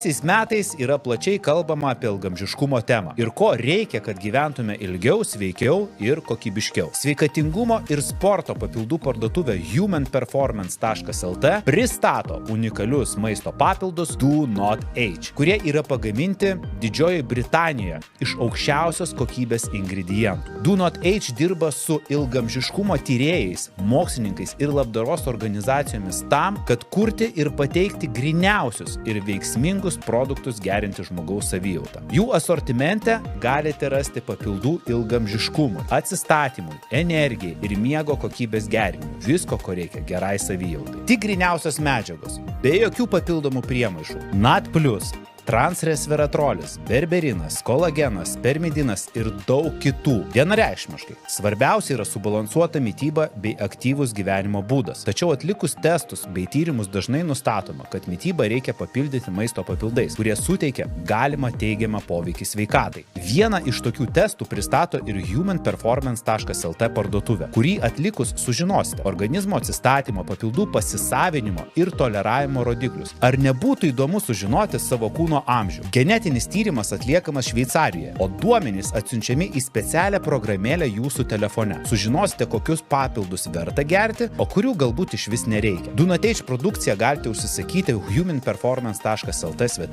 Šiais metais yra plačiai kalbama apie ilgaamžiškumo temą ir ko reikia, kad gyventume ilgiau, sveikiau ir kokybiškiau. Sveikatingumo ir sporto papildų parduotuvė humanperformance.lt pristato unikalius maisto papildus Do Not Age, kurie yra pagaminti Didžiojoje Britanijoje iš aukščiausios kokybės ingredientų. Do Not Age dirba su ilgaamžiškumo tyrėjais, mokslininkais ir labdaros organizacijomis tam, kad kurti ir pateikti gryniausius ir veiksmingus produktus gerinti žmogaus savijautą. Jų asortimente galite rasti papildų ilgaamžiškumui, atsistatymui, energijai ir miego kokybės gerinimui. Visko, ko reikia gerai savijautai. Tik gryniausios medžiagos, be jokių papildomų priemaišų. NAD+, transresveratrolis, berberinas, kolagenas, spermidinas ir daug kitų. Vienareikšmiškai. Svarbiausia yra subalansuota mityba bei aktyvus gyvenimo būdas. Tačiau atlikus testus bei tyrimus dažnai nustatoma, kad mitybą reikia papildyti maisto papildais, kurie suteikia galimą teigiamą poveikį sveikatai. Vieną iš tokių testų pristato ir humanperformance.lt parduotuvė, kurį atlikus sužinosite organizmo atsistatymo, papildų pasisavinimo ir toleravimo rodiklius. Ar nebūtų įdomu sužinoti savo kūno amžių? Genetinis tyrimas atliekamas Šveicarijoje, o duomenys atsiunčiami į specialią programėlę jūsų telefone. Sužinosite, kokius papildus verta gerti, o kurių galbūt išvis nereikia. Do Not Age produkciją galite užsisakyti humanperformance.lt svetainėje.